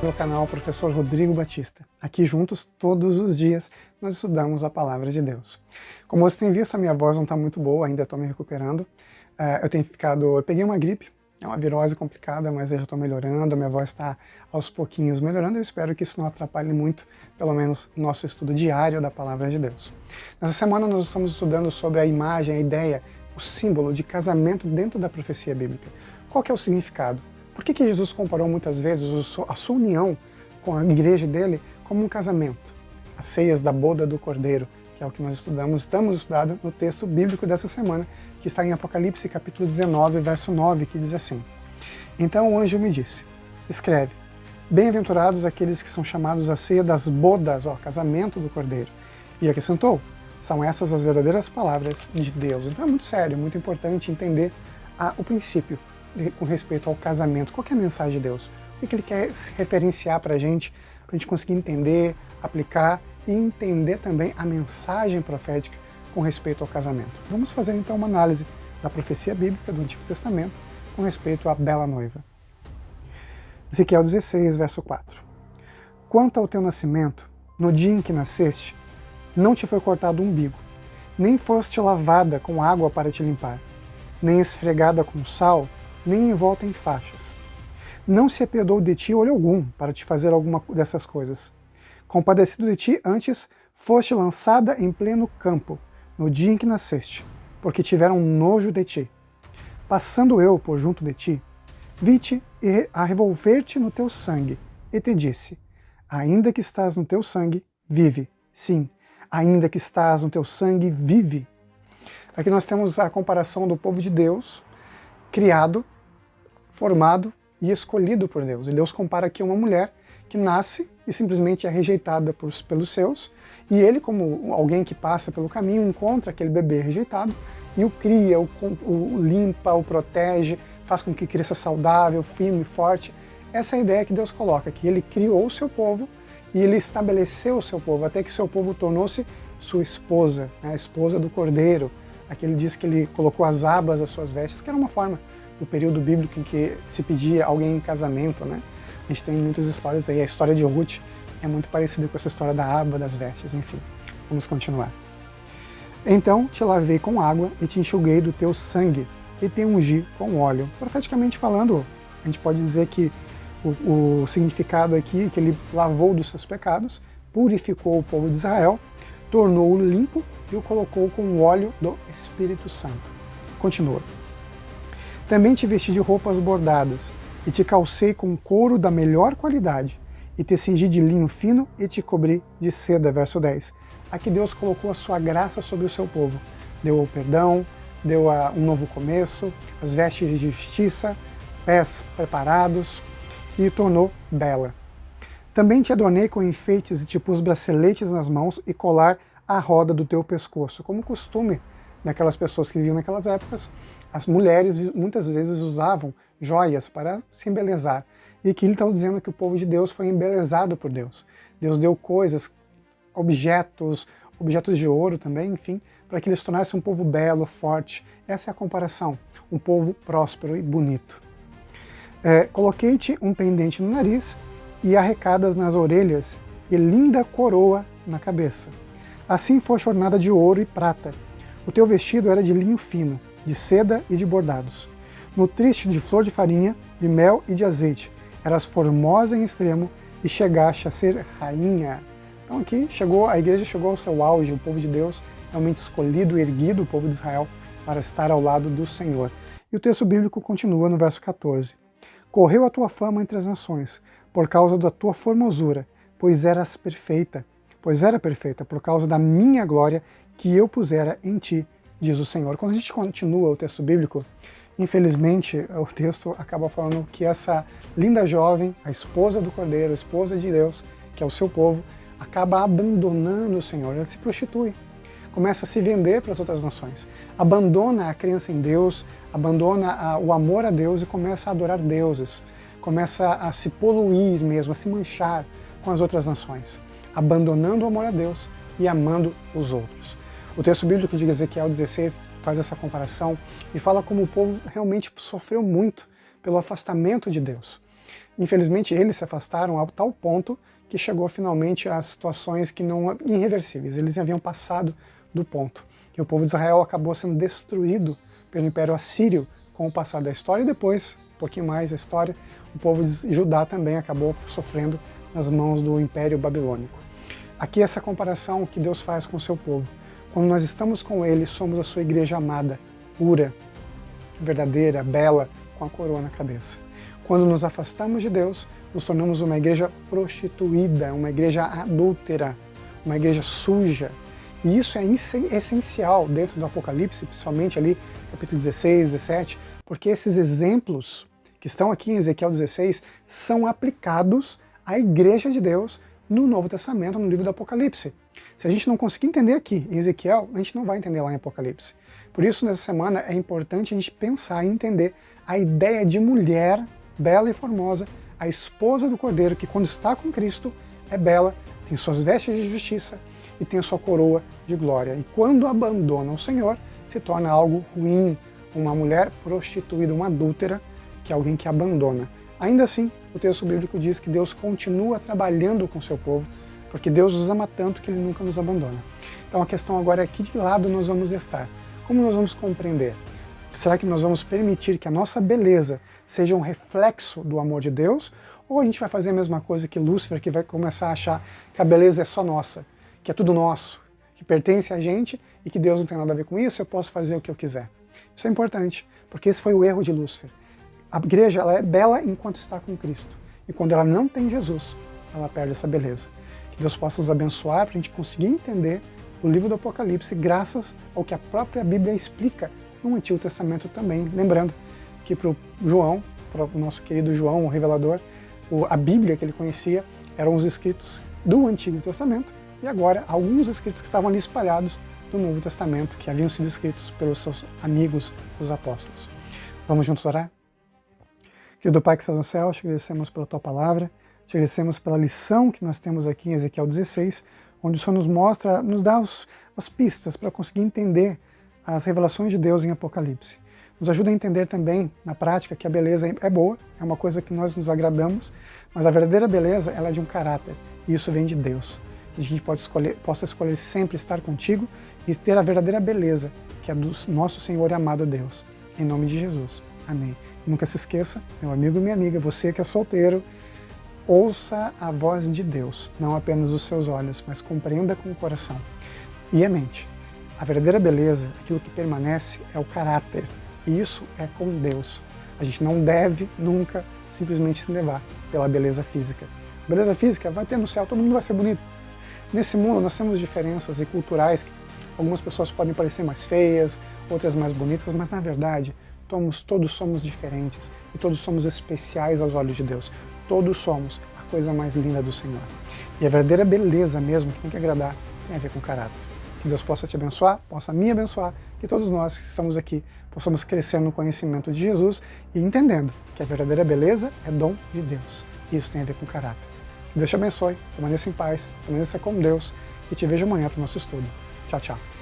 No canal Professor Rodrigo Batista. Aqui juntos, todos os dias, nós estudamos a Palavra de Deus. Como você tem visto, a minha voz não está muito boa, ainda estou me recuperando. Eu peguei uma gripe, é uma virose complicada, mas eu já estou melhorando, a minha voz está aos pouquinhos melhorando. Eu espero que isso não atrapalhe muito, pelo menos, o nosso estudo diário da Palavra de Deus. Nessa semana nós estamos estudando sobre a imagem, a ideia, o símbolo de casamento dentro da profecia bíblica. Qual que é o significado? Por que Jesus comparou muitas vezes a sua união com a igreja dele como um casamento? As ceias da boda do Cordeiro, que é o que nós estamos estudando no texto bíblico dessa semana, que está em Apocalipse capítulo 19, verso 9, que diz assim: Então o anjo me disse, escreve, bem-aventurados aqueles que são chamados à ceia das bodas, casamento do Cordeiro. E acrescentou, são essas as verdadeiras palavras de Deus. Então é muito sério, muito importante entender o princípio com respeito ao casamento. Qual que é a mensagem de Deus? O que ele quer referenciar para a gente conseguir entender, aplicar e entender também a mensagem profética com respeito ao casamento. Vamos fazer então uma análise da profecia bíblica do Antigo Testamento com respeito à bela noiva. Ezequiel 16, verso 4. Quanto ao teu nascimento, no dia em que nasceste, não te foi cortado o umbigo, nem foste lavada com água para te limpar, nem esfregada com sal, nem envolta em faixas. Não se apiedou de ti olho algum para te fazer alguma dessas coisas. Compadecido de ti, antes foste lançada em pleno campo, no dia em que nasceste, porque tiveram nojo de ti. Passando eu por junto de ti, vi-te a revolver-te no teu sangue, e te disse, ainda que estás no teu sangue, vive. Sim, ainda que estás no teu sangue, vive. Aqui nós temos a comparação do povo de Deus, criado, formado e escolhido por Deus. E Deus compara aqui uma mulher que nasce e simplesmente é rejeitada pelos seus, e ele, como alguém que passa pelo caminho, encontra aquele bebê rejeitado e o cria, o limpa, o protege, faz com que cresça saudável, firme, forte. Essa é a ideia que Deus coloca, que ele criou o seu povo e ele estabeleceu o seu povo, até que o seu povo tornou-se sua esposa, a esposa do Cordeiro. Aqui ele diz que ele colocou as abas das suas vestes, que era uma forma do período bíblico em que se pedia alguém em casamento, né? A gente tem muitas histórias aí, a história de Ruth é muito parecida com essa história da aba das vestes, enfim. Vamos continuar. Então te lavei com água e te enxuguei do teu sangue e te ungi com óleo. Profeticamente falando, a gente pode dizer que o significado aqui é que ele lavou dos seus pecados, purificou o povo de Israel, tornou-o limpo e o colocou com o óleo do Espírito Santo. Continua. Também te vesti de roupas bordadas, e te calcei com couro da melhor qualidade, e te cingi de linho fino e te cobri de seda. Verso 10. Aqui Deus colocou a sua graça sobre o seu povo. Deu o perdão, deu um novo começo, as vestes de justiça, pés preparados, e tornou bela. Também te adornei com enfeites e te pus braceletes nas mãos e colar à roda do teu pescoço, como costume daquelas pessoas que viviam naquelas épocas. As mulheres muitas vezes usavam joias para se embelezar. E aqui ele está dizendo que o povo de Deus foi embelezado por Deus. Deus deu coisas, objetos de ouro também, enfim, para que eles se tornassem um povo belo, forte. Essa é a comparação, um povo próspero e bonito. Coloquei-te um pendente no nariz e arrecadas nas orelhas e linda coroa na cabeça. Assim foste ornada de ouro e prata. O teu vestido era de linho fino, de seda e de bordados. Nutriste de flor de farinha, de mel e de azeite. Eras formosa em extremo e chegaste a ser rainha. Então aqui a igreja chegou ao seu auge, o povo de Deus realmente escolhido e erguido, o povo de Israel, para estar ao lado do Senhor. E o texto bíblico continua no verso 14. Correu a tua fama entre as nações, por causa da tua formosura, pois era perfeita por causa da minha glória que eu pusera em ti, diz o Senhor. Quando a gente continua o texto bíblico, infelizmente o texto acaba falando que essa linda jovem, a esposa do Cordeiro, a esposa de Deus, que é o seu povo, acaba abandonando o Senhor, ela se prostitui, começa a se vender para as outras nações, abandona a crença em Deus, abandona o amor a Deus e começa a adorar deuses, começa a se poluir mesmo, a se manchar com as outras nações, abandonando o amor a Deus e amando os outros. O texto bíblico de Ezequiel 16 faz essa comparação e fala como o povo realmente sofreu muito pelo afastamento de Deus. Infelizmente, eles se afastaram a tal ponto que chegou finalmente a situações que não irreversíveis. Eles haviam passado do ponto. E o povo de Israel acabou sendo destruído pelo Império Assírio com o passar da história, e depois, um pouquinho mais da história, o povo de Judá também acabou sofrendo nas mãos do Império Babilônico. Aqui essa comparação que Deus faz com o seu povo. Quando nós estamos com Ele, somos a sua igreja amada, pura, verdadeira, bela, com a coroa na cabeça. Quando nos afastamos de Deus, nos tornamos uma igreja prostituída, uma igreja adúltera, uma igreja suja. E isso é essencial dentro do Apocalipse, principalmente ali, capítulo 16, 17, porque esses exemplos que estão aqui em Ezequiel 16 são aplicados à igreja de Deus no Novo Testamento, no livro do Apocalipse. Se a gente não conseguir entender aqui em Ezequiel, a gente não vai entender lá em Apocalipse. Por isso, nessa semana, é importante a gente pensar e entender a ideia de mulher bela e formosa, a esposa do Cordeiro, que quando está com Cristo é bela, tem suas vestes de justiça e tem a sua coroa de glória. E quando abandona o Senhor, se torna algo ruim, uma mulher prostituída, uma adúltera, que é alguém que abandona. Ainda assim, o texto bíblico diz que Deus continua trabalhando com o seu povo, porque Deus nos ama tanto que Ele nunca nos abandona. Então a questão agora é que de lado nós vamos estar? Como nós vamos compreender? Será que nós vamos permitir que a nossa beleza seja um reflexo do amor de Deus? Ou a gente vai fazer a mesma coisa que Lúcifer, que vai começar a achar que a beleza é só nossa, que é tudo nosso, que pertence a gente e que Deus não tem nada a ver com isso, eu posso fazer o que eu quiser. Isso é importante, porque esse foi o erro de Lúcifer. A igreja ela é bela enquanto está com Cristo. E quando ela não tem Jesus, ela perde essa beleza. Que Deus possa nos abençoar para a gente conseguir entender o livro do Apocalipse graças ao que a própria Bíblia explica no Antigo Testamento também. Lembrando que para o João, para o nosso querido João, o revelador, a Bíblia que ele conhecia eram os escritos do Antigo Testamento e agora alguns escritos que estavam ali espalhados do Novo Testamento, que haviam sido escritos pelos seus amigos, os apóstolos. Vamos juntos orar? Querido Pai que estás no céu, te agradecemos pela Tua palavra, te agradecemos pela lição que nós temos aqui em Ezequiel 16, onde o Senhor nos mostra, nos dá as pistas para conseguir entender as revelações de Deus em Apocalipse. Nos ajuda a entender também, na prática, que a beleza é boa, é uma coisa que nós nos agradamos, mas a verdadeira beleza ela é de um caráter, e isso vem de Deus. E a gente possa escolher sempre estar contigo e ter a verdadeira beleza, que é do nosso Senhor e amado Deus. Em nome de Jesus. Amém. Nunca se esqueça, meu amigo e minha amiga, você que é solteiro, ouça a voz de Deus, não apenas os seus olhos, mas compreenda com o coração e a mente. A verdadeira beleza, aquilo que permanece, é o caráter, e isso é com Deus. A gente não deve nunca simplesmente se levar pela beleza física. A beleza física vai ter no céu, todo mundo vai ser bonito. Nesse mundo nós temos diferenças culturais, algumas pessoas podem parecer mais feias, outras mais bonitas, mas na verdade todos somos diferentes e todos somos especiais aos olhos de Deus. Todos somos a coisa mais linda do Senhor. E a verdadeira beleza mesmo, que tem que agradar, tem a ver com caráter. Que Deus possa te abençoar, possa me abençoar, que todos nós que estamos aqui possamos crescer no conhecimento de Jesus e entendendo que a verdadeira beleza é dom de Deus. E isso tem a ver com caráter. Que Deus te abençoe, permaneça em paz, permaneça com Deus e te vejo amanhã para o nosso estudo. Tchau, tchau.